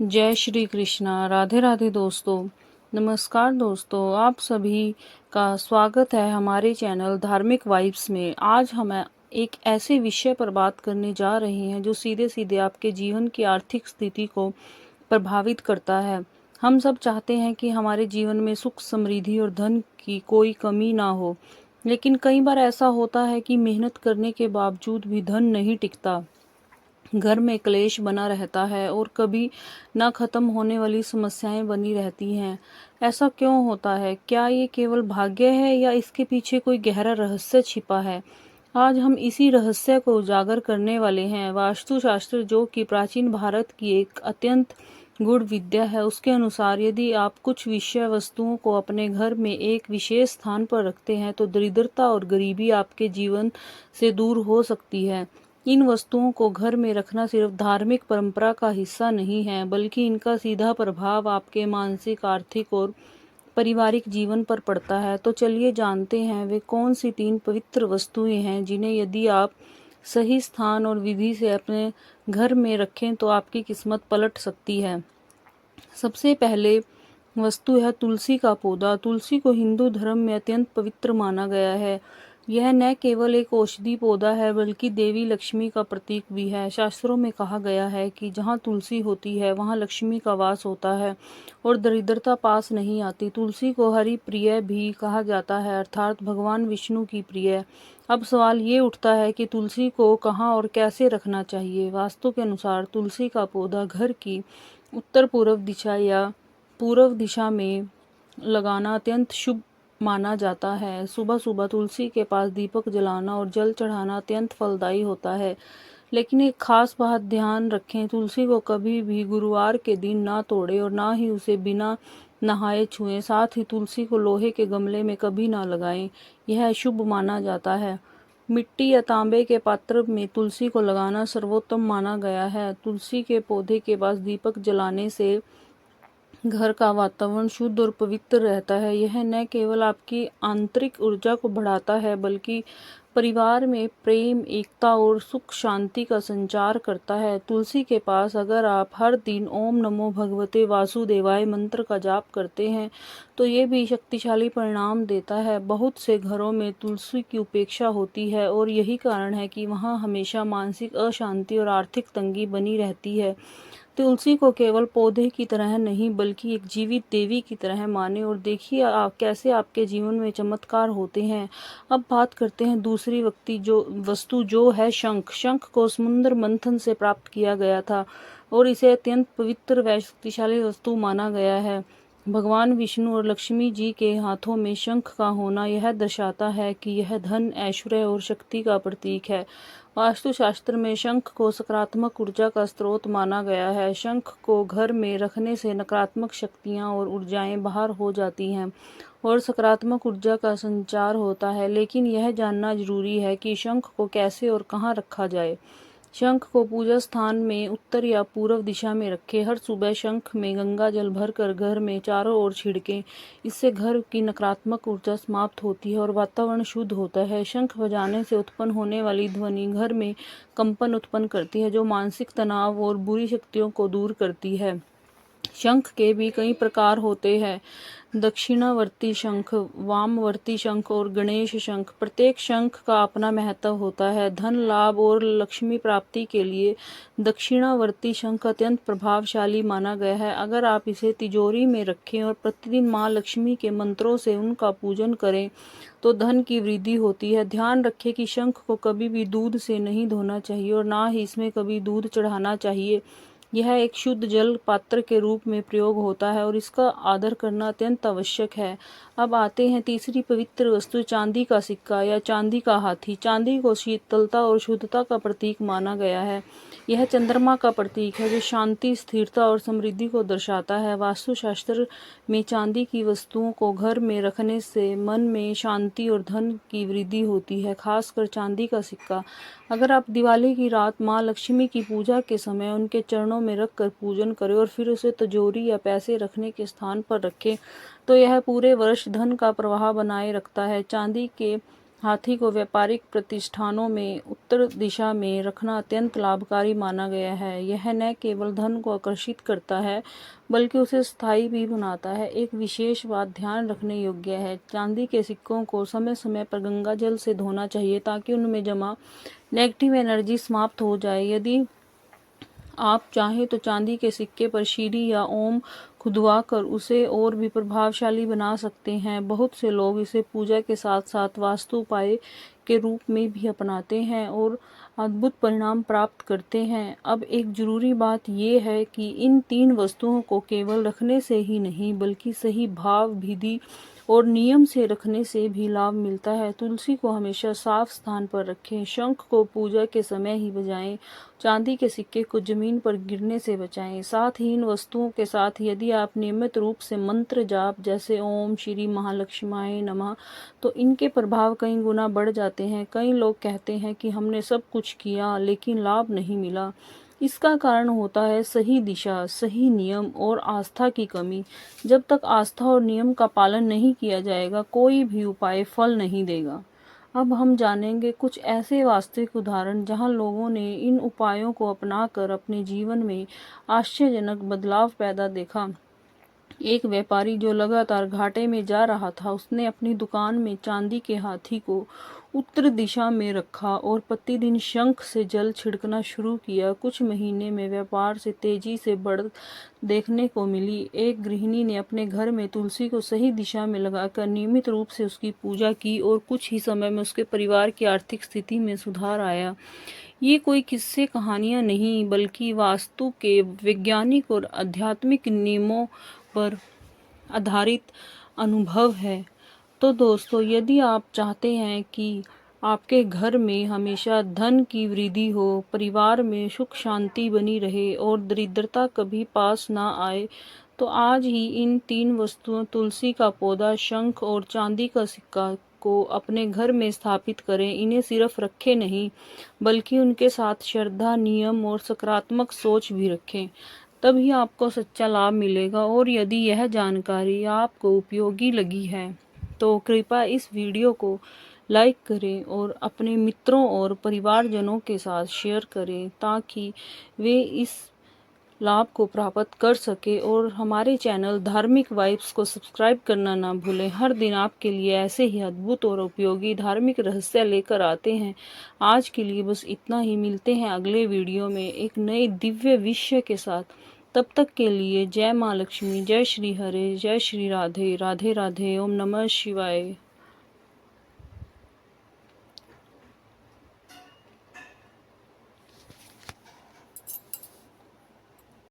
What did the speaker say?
जय श्री कृष्णा। राधे राधे दोस्तों। नमस्कार दोस्तों, आप सभी का स्वागत है हमारे चैनल धार्मिक वाइब्स में। आज हम एक ऐसे विषय पर बात करने जा रहे हैं जो सीधे सीधे आपके जीवन की आर्थिक स्थिति को प्रभावित करता है। हम सब चाहते हैं कि हमारे जीवन में सुख, समृद्धि और धन की कोई कमी ना हो, लेकिन कई बार ऐसा होता है कि मेहनत करने के बावजूद भी धन नहीं टिकता। घर में क्लेश बना रहता है और कभी ना खत्म होने वाली समस्याएं बनी रहती हैं। ऐसा क्यों होता है? क्या ये केवल भाग्य है या इसके पीछे कोई गहरा रहस्य छिपा है? आज हम इसी रहस्य को उजागर करने वाले हैं। वास्तुशास्त्र, जो कि प्राचीन भारत की एक अत्यंत गूढ़ विद्या है, उसके अनुसार यदि आप कुछ विषय वस्तुओं को अपने घर में एक विशेष स्थान पर रखते हैं तो दरिद्रता और गरीबी आपके जीवन से दूर हो सकती है। इन वस्तुओं को घर में रखना सिर्फ धार्मिक परंपरा का हिस्सा नहीं है, बल्कि इनका सीधा प्रभाव आपके मानसिक, आर्थिक और पारिवारिक जीवन पर पड़ता है। तो चलिए जानते हैं वे कौन सी 3 पवित्र वस्तुएं हैं जिन्हें यदि आप सही स्थान और विधि से अपने घर में रखें तो आपकी किस्मत पलट सकती है। सबसे पहले वस्तु है तुलसी का पौधा। तुलसी को हिंदू धर्म में अत्यंत पवित्र माना गया है। यह न केवल एक औषधि पौधा है बल्कि देवी लक्ष्मी का प्रतीक भी है। शास्त्रों में कहा गया है कि जहाँ तुलसी होती है वहाँ लक्ष्मी का वास होता है और दरिद्रता पास नहीं आती। तुलसी को हरि प्रिय भी कहा जाता है, अर्थात भगवान विष्णु की प्रिय। अब सवाल ये उठता है कि तुलसी को कहाँ और कैसे रखना चाहिए। वास्तु के अनुसार तुलसी का पौधा घर की उत्तर पूर्व दिशा या पूर्व दिशा में लगाना अत्यंत शुभ माना जाता है। सुबह सुबह तुलसी के पास दीपक जलाना और जल चढ़ाना अत्यंत फलदायी होता है। लेकिन एक खास बात ध्यान रखें, तुलसी को कभी भी गुरुवार के दिन ना तोड़ें और ना ही उसे बिना नहाए छुएं। साथ ही तुलसी को लोहे के गमले में कभी ना लगाएं, यह अशुभ माना जाता है। मिट्टी या तांबे के पात्र में तुलसी को लगाना सर्वोत्तम माना गया है। तुलसी के पौधे के पास दीपक जलाने से घर का वातावरण शुद्ध और पवित्र रहता है। यह न केवल आपकी आंतरिक ऊर्जा को बढ़ाता है बल्कि परिवार में प्रेम, एकता और सुख शांति का संचार करता है। तुलसी के पास अगर आप हर दिन ओम नमो भगवते वासुदेवाय मंत्र का जाप करते हैं तो ये भी शक्तिशाली परिणाम देता है। बहुत से घरों में तुलसी की उपेक्षा होती है और यही कारण है कि वहाँ हमेशा मानसिक अशांति और आर्थिक तंगी बनी रहती है। तुलसी को केवल पौधे की तरह नहीं बल्कि एक जीवित देवी की तरह माने और देखिए आप कैसे आपके जीवन में चमत्कार होते हैं। अब बात करते हैं दूसरी वस्तु जो है शंख। शंख को समुद्र मंथन से प्राप्त किया गया था और इसे अत्यंत पवित्र व शक्तिशाली वस्तु माना गया है। भगवान विष्णु और लक्ष्मी जी के हाथों में शंख का होना यह दर्शाता है कि यह धन, ऐश्वर्य और शक्ति का प्रतीक है। वास्तुशास्त्र में शंख को सकारात्मक ऊर्जा का स्रोत माना गया है। शंख को घर में रखने से नकारात्मक शक्तियां और ऊर्जाएं बाहर हो जाती हैं और सकारात्मक ऊर्जा का संचार होता है। लेकिन यह जानना जरूरी है कि शंख को कैसे और कहाँ रखा जाए। शंख को पूजा स्थान में उत्तर या पूर्व दिशा में रखें। हर सुबह शंख में गंगा जल भरकर घर में चारों ओर छिड़कें। इससे घर की नकारात्मक ऊर्जा समाप्त होती है और वातावरण शुद्ध होता है। शंख बजाने से उत्पन्न होने वाली ध्वनि घर में कंपन उत्पन्न करती है जो मानसिक तनाव और बुरी शक्तियों को दूर करती है। शंख के भी कई प्रकार होते हैं, दक्षिणावर्ती शंख, वामवर्ती शंख और गणेश शंख। प्रत्येक शंख का अपना महत्व होता है। धन लाभ और लक्ष्मी प्राप्ति के लिए दक्षिणावर्ती शंख अत्यंत प्रभावशाली माना गया है। अगर आप इसे तिजोरी में रखें और प्रतिदिन माँ लक्ष्मी के मंत्रों से उनका पूजन करें तो धन की वृद्धि होती है। ध्यान रखें कि शंख को कभी भी दूध से नहीं धोना चाहिए और ना ही इसमें कभी दूध चढ़ाना चाहिए। यह एक शुद्ध जल पात्र के रूप में प्रयोग होता है और इसका आदर करना अत्यंत आवश्यक है। अब आते हैं तीसरी पवित्र वस्तु, चांदी का सिक्का या चांदी का हाथी। चांदी को शीतलता और शुद्धता का प्रतीक माना गया है। यह चंद्रमा का प्रतीक है जो शांति, स्थिरता और समृद्धि को दर्शाता है। वास्तुशास्त्र में चांदी की वस्तुओं को घर में रखने से मन में शांति और धन की वृद्धि होती है, खासकर चांदी का सिक्का। अगर आप दिवाली की रात माँ लक्ष्मी की पूजा के समय उनके चरणों में रखकर पूजन करें और फिर उसे तिजोरी या पैसे रखने के स्थान पर रखें तो यह पूरे वर्ष धन का प्रवाह बनाए रखता है। चांदी के हाथी को व्यापारिक प्रतिष्ठानों में उत्तर दिशा में रखना अत्यंत लाभकारी माना गया है। यह न केवल धन को आकर्षित करता है बल्कि उसे स्थायी भी बनाता है। एक विशेष बात ध्यान रखने योग्य है, चांदी के सिक्कों को समय समय पर गंगा जल से धोना चाहिए ताकि उनमें जमा नेगेटिव एनर्जी समाप्त हो जाए। यदि आप चाहें तो चांदी के सिक्के पर श्री या ओम खुदवा कर उसे और भी प्रभावशाली बना सकते हैं। बहुत से लोग इसे पूजा के साथ साथ वास्तु उपाय के रूप में भी अपनाते हैं और अद्भुत परिणाम प्राप्त करते हैं। अब एक जरूरी बात यह है कि इन 3 वस्तुओं को केवल रखने से ही नहीं बल्कि सही भाव, विधि और नियम से रखने से भी लाभ मिलता है। तुलसी को हमेशा साफ स्थान पर रखें, शंख को पूजा के समय ही बजाएं, चांदी के सिक्के को जमीन पर गिरने से बचाएं। साथ ही इन वस्तुओं के साथ यदि आप नियमित रूप से मंत्र जाप जैसे ओम श्री महालक्ष्मीये नमः तो इनके प्रभाव कई गुना बढ़ जाते हैं। कई लोग कहते हैं कि हमने सब कुछ किया लेकिन लाभ नहीं मिला। इसका कारण होता है सही दिशा, सही नियम और आस्था की कमी। जब तक आस्था और नियम का पालन नहीं किया जाएगा, कोई भी उपाय फल नहीं देगा। अब हम जानेंगे कुछ ऐसे वास्तविक उदाहरण जहां लोगों ने इन उपायों को अपनाकर अपने जीवन में आश्चर्यजनक बदलाव पैदा देखा। एक व्यापारी जो लगातार घाटे में जा रहा था, उसने अपनी दुकान में चांदी के हाथी को उत्तर दिशा में रखा और प्रतिदिन शंख से जल छिड़कना शुरू किया। कुछ महीने में व्यापार से तेजी से बढ़ देखने को मिली। एक गृहिणी ने अपने घर में तुलसी को सही दिशा में लगाकर नियमित रूप से उसकी पूजा की और कुछ ही समय में उसके परिवार की आर्थिक स्थिति में सुधार आया। ये कोई किस्से कहानियां नहीं बल्कि वास्तु के वैज्ञानिक और आध्यात्मिक नियमों पर आधारित अनुभव है। तो दोस्तों, यदि आप चाहते हैं कि आपके घर में हमेशा धन की वृद्धि हो, परिवार में सुख शांति बनी रहे और दरिद्रता कभी पास ना आए, तो आज ही इन 3 वस्तुओं तुलसी का पौधा, शंख और चांदी का सिक्का को अपने घर में स्थापित करें। इन्हें सिर्फ रखें नहीं बल्कि उनके साथ श्रद्धा, नियम और सकारात्मक सोच भी रखें। तभी आपको सच्चा लाभ मिलेगा। और यदि यह जानकारी आपको उपयोगी लगी है तो कृपया इस वीडियो को लाइक करें और अपने मित्रों और परिवारजनों के साथ शेयर करें ताकि वे इस लाभ को प्राप्त कर सके। और हमारे चैनल धार्मिक वाइब्स को सब्सक्राइब करना ना भूलें। हर दिन आपके लिए ऐसे ही अद्भुत और उपयोगी धार्मिक रहस्य लेकर आते हैं। आज के लिए बस इतना ही। मिलते हैं अगले वीडियो में एक नए दिव्य विषय के साथ। तब तक के लिए जय माँ लक्ष्मी, जय श्री हरे, जय श्री राधे, राधे राधे, ओम नमः शिवाय।